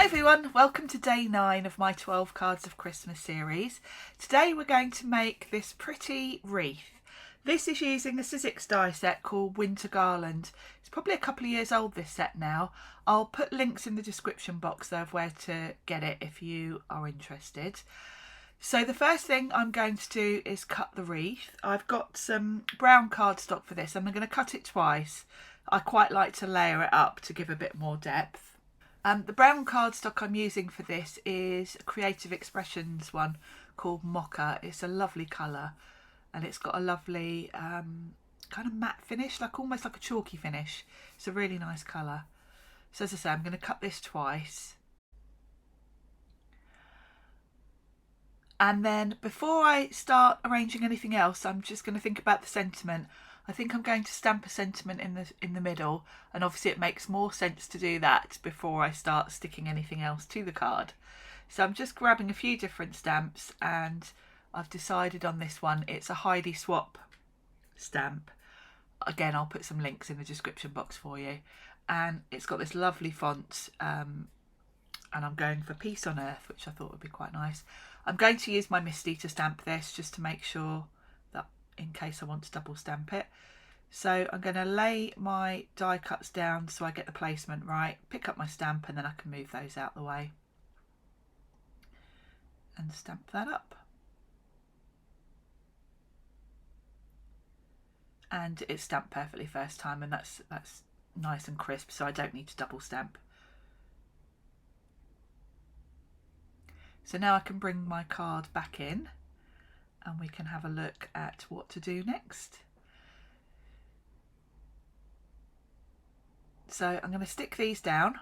everyone, welcome to day 9 of my 12 cards of Christmas series. Today we're going to make this pretty wreath. This is using a Sizzix die set called Winter Garland. It's probably a couple of years old, this set now. I'll put links in the description box though of where to get it if you are interested. So the first thing I'm going to do is cut the wreath. I've got some brown cardstock for this. I'm going to cut it twice. I quite like to layer it up to give a bit more depth. The brown cardstock I'm using for this is a Creative Expressions one called Mocha. It's a lovely colour and it's got a lovely kind of matte finish, like almost like a chalky finish. It's a really nice colour. So as I say, I'm going to cut this twice. And then before I start arranging anything else, I'm just going to think about the sentiment. I think I'm going to stamp a sentiment in the middle, and obviously it makes more sense to do that before I start sticking anything else to the card. So I'm just grabbing a few different stamps, and I've decided on this one. It's a Heidi Swap stamp. Again, I'll put some links in the description box for you. And it's got this lovely font, and I'm going for Peace on Earth, which I thought would be quite nice. I'm going to use my Misty to stamp this just to make sure that in case I want to double stamp it. So I'm going to lay my die cuts down so I get the placement right, pick up my stamp, and then I can move those out the way and stamp that up. And it's stamped perfectly first time, and that's nice and crisp, so I don't need to double stamp. So now I can bring my card back in and we can have a look at what to do next. So I'm going to stick these down.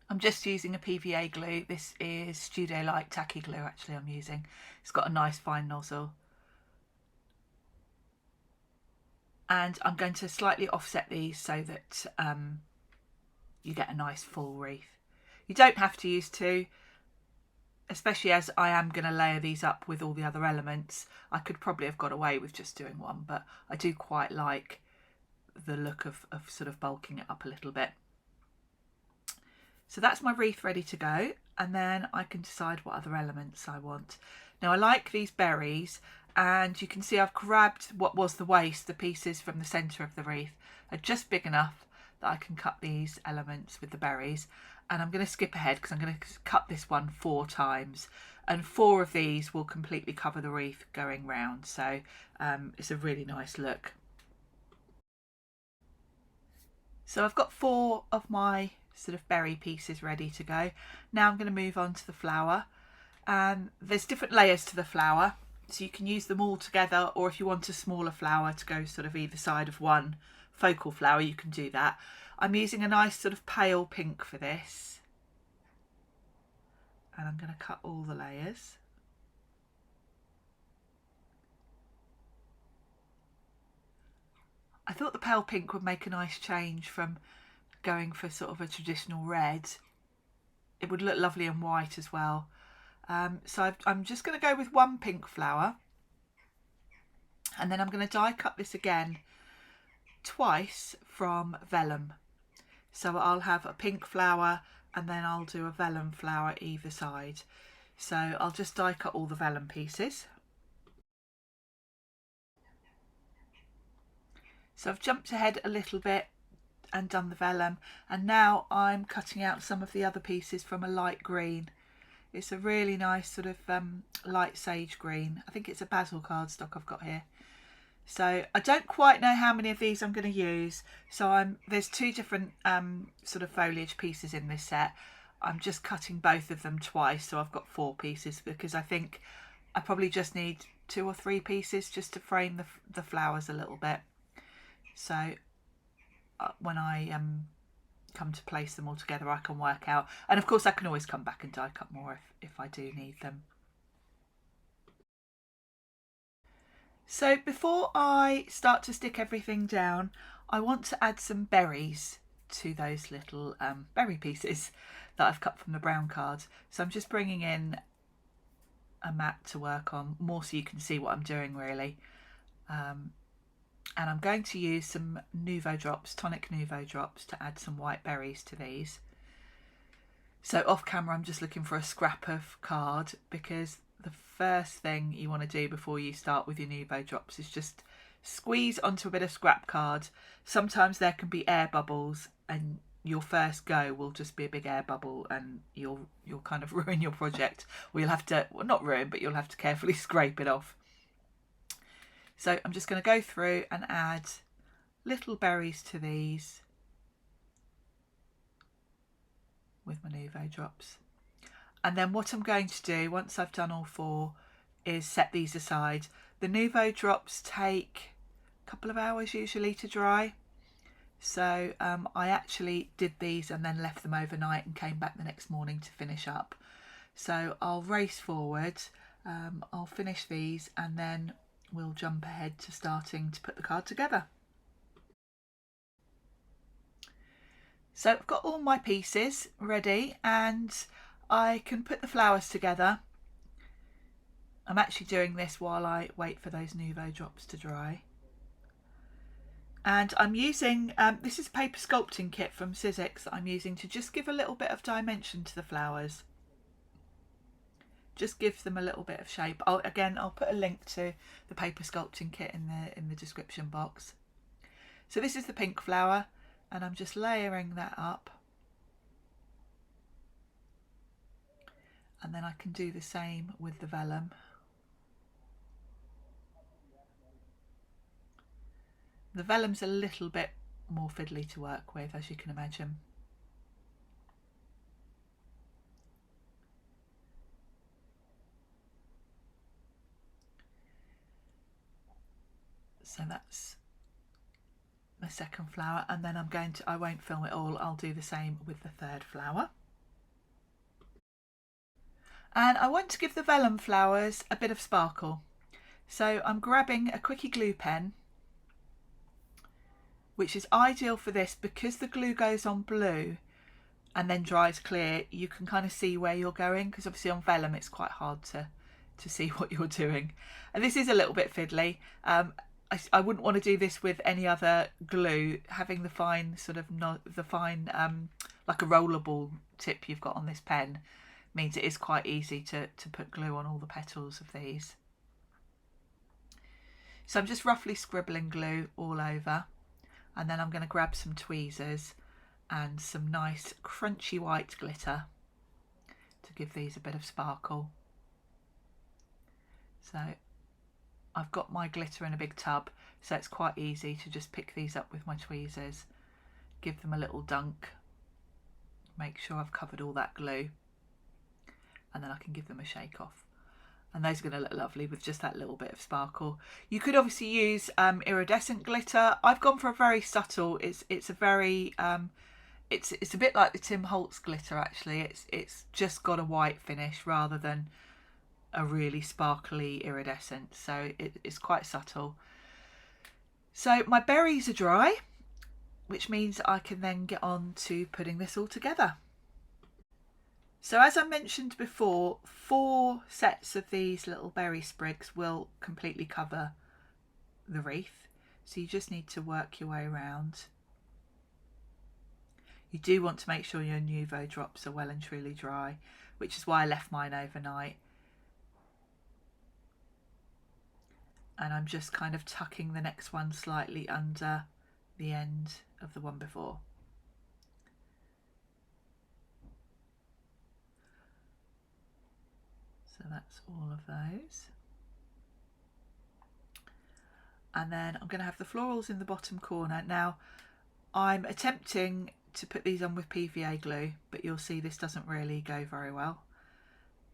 I'm just using a PVA glue. This is Studio Light tacky glue actually I'm using. It's got a nice fine nozzle. And I'm going to slightly offset these so that you get a nice full wreath. You don't have to use two, especially as I am going to layer these up with all the other elements. I could probably have got away with just doing one, but I do quite like the look of sort of bulking it up a little bit. So that's my wreath ready to go, and then I can decide what other elements I want. Now I like these berries, and you can see I've grabbed what was the waste, the pieces from the centre of the wreath are just big enough that I can cut these elements with the berries. And I'm going to skip ahead because I'm going to cut this one 4 times, and 4 of these will completely cover the wreath going round. So it's a really nice look. So I've got 4 of my sort of berry pieces ready to go. Now I'm going to move on to the flower. There's different layers to the flower, so you can use them all together, or if you want a smaller flower to go sort of either side of one focal flower, you can do that. I'm using a nice sort of pale pink for this, and I'm going to cut all the layers. I thought the pale pink would make a nice change from going for sort of a traditional red. It would look lovely in white as well. So I'm just going to go with 1 pink flower, and then I'm going to die cut this again twice from vellum. So I'll have a pink flower and then I'll do a vellum flower either side. So I'll just die cut all the vellum pieces. So I've jumped ahead a little bit and done the vellum, and now I'm cutting out some of the other pieces from a light green. It's a really nice sort of light sage green. I think it's a basil cardstock I've got here. So I don't quite know how many of these I'm going to use. So there's 2 different sort of foliage pieces in this set. I'm just cutting both of them twice, so I've got 4 pieces, because I think I probably just need 2 or 3 pieces just to frame the flowers a little bit. So when I come to place them all together, I can work out. And of course I can always come back and die cut more if I do need them. So before I start to stick everything down, I want to add some berries to those little berry pieces that I've cut from the brown cards. So I'm just bringing in a mat to work on, more so you can see what I'm doing really. And I'm going to use some Nuvo drops, Tonic Nuvo drops, to add some white berries to these. So off camera I'm just looking for a scrap of card, because the first thing you want to do before you start with your Nuvo drops is just squeeze onto a bit of scrap card. Sometimes there can be air bubbles and your first go will just be a big air bubble and you'll kind of ruin your project, or you'll have to, well, not ruin, but you'll have to carefully scrape it off. So I'm just going to go through and add little berries to these with my Nuvo drops. And then what I'm going to do once I've done all 4 is set these aside. The Nuvo drops take a couple of hours usually to dry. So I actually did these and then left them overnight and came back the next morning to finish up. So I'll race forward, I'll finish these and then we'll jump ahead to starting to put the card together. So I've got all my pieces ready and I can put the flowers together. I'm actually doing this while I wait for those Nuvo drops to dry. And I'm using, this is a paper sculpting kit from Sizzix that I'm using to just give a little bit of dimension to the flowers. Just gives them a little bit of shape. I'll put a link to the paper sculpting kit in the description box. So this is the pink flower and I'm just layering that up. And then I can do the same with the vellum. The vellum's a little bit more fiddly to work with, as you can imagine. So that's the second flower, and then I won't film it all, I'll do the same with the third flower. And I want to give the vellum flowers a bit of sparkle. So I'm grabbing a Quickie glue pen, which is ideal for this because the glue goes on blue and then dries clear. You can kind of see where you're going, because obviously on vellum it's quite hard to see what you're doing. And this is a little bit fiddly. I wouldn't want to do this with any other glue. Having the fine sort of like a rollerball tip you've got on this pen means it is quite easy to put glue on all the petals of these. So I'm just roughly scribbling glue all over, and then I'm going to grab some tweezers and some nice crunchy white glitter to give these a bit of sparkle. So I've got my glitter in a big tub, so it's quite easy to just pick these up with my tweezers, give them a little dunk, make sure I've covered all that glue, and then I can give them a shake off. And those are going to look lovely with just that little bit of sparkle. You could obviously use iridescent glitter. I've gone for a very subtle. It's a very it's a bit like the Tim Holtz glitter actually. It's just got a white finish rather than a really sparkly iridescent. So it's quite subtle. So my berries are dry, which means I can then get on to putting this all together. So as I mentioned before, 4 sets of these little berry sprigs will completely cover the wreath. So you just need to work your way around. You do want to make sure your Nuvo drops are well and truly dry, which is why I left mine overnight. And I'm just kind of tucking the next one slightly under the end of the one before. So that's all of those. And then I'm going to have the florals in the bottom corner. Now I'm attempting to put these on with PVA glue, but you'll see this doesn't really go very well.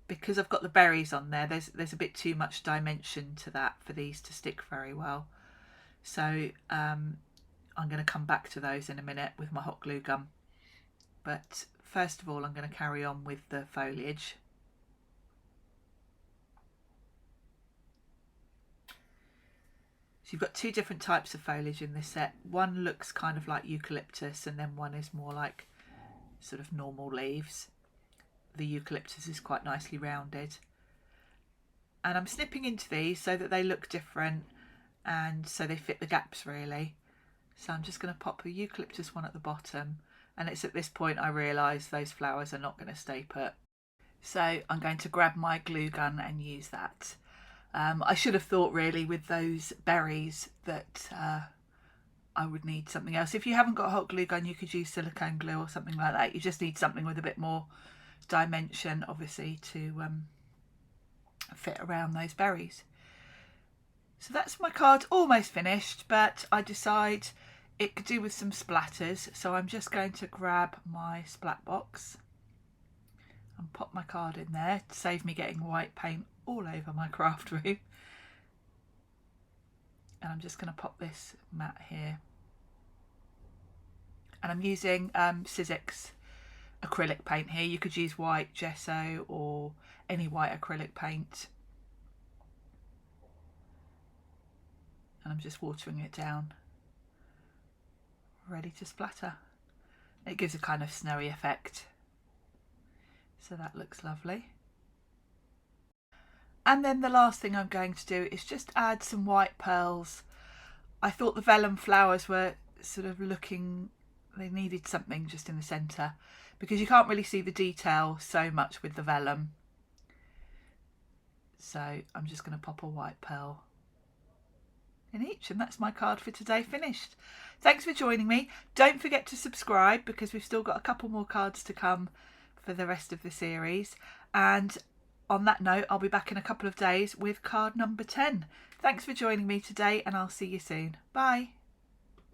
Because I've got the berries on there, there's a bit too much dimension to that for these to stick very well. So I'm going to come back to those in a minute with my hot glue gun. But first of all, I'm going to carry on with the foliage. So you've got 2 different types of foliage in this set. One looks kind of like eucalyptus and then one is more like sort of normal leaves. The eucalyptus is quite nicely rounded. And I'm snipping into these so that they look different and so they fit the gaps really. So I'm just going to pop the eucalyptus one at the bottom and it's at this point I realise those flowers are not going to stay put. So I'm going to grab my glue gun and use that. I should have thought really with those berries that I would need something else. If you haven't got a hot glue gun, you could use silicone glue or something like that. You just need something with a bit more dimension, obviously, to fit around those berries. So that's my card almost finished, but I decide it could do with some splatters. So I'm just going to grab my splat box and pop my card in there to save me getting white paint all over my craft room. And I'm just going to pop this mat here. And I'm using Sizzix acrylic paint here. You could use white gesso or any white acrylic paint. And I'm just watering it down, ready to splatter. It gives a kind of snowy effect. So that looks lovely. And then the last thing I'm going to do is just add some white pearls. I thought the vellum flowers were sort of looking, they needed something just in the centre, because you can't really see the detail so much with the vellum. So I'm just going to pop a white pearl in each, and that's my card for today finished. Thanks for joining me. Don't forget to subscribe, because we've still got a couple more cards to come for the rest of the series. And on that note, I'll be back in a couple of days with card number 10. Thanks for joining me today, and I'll see you soon. Bye.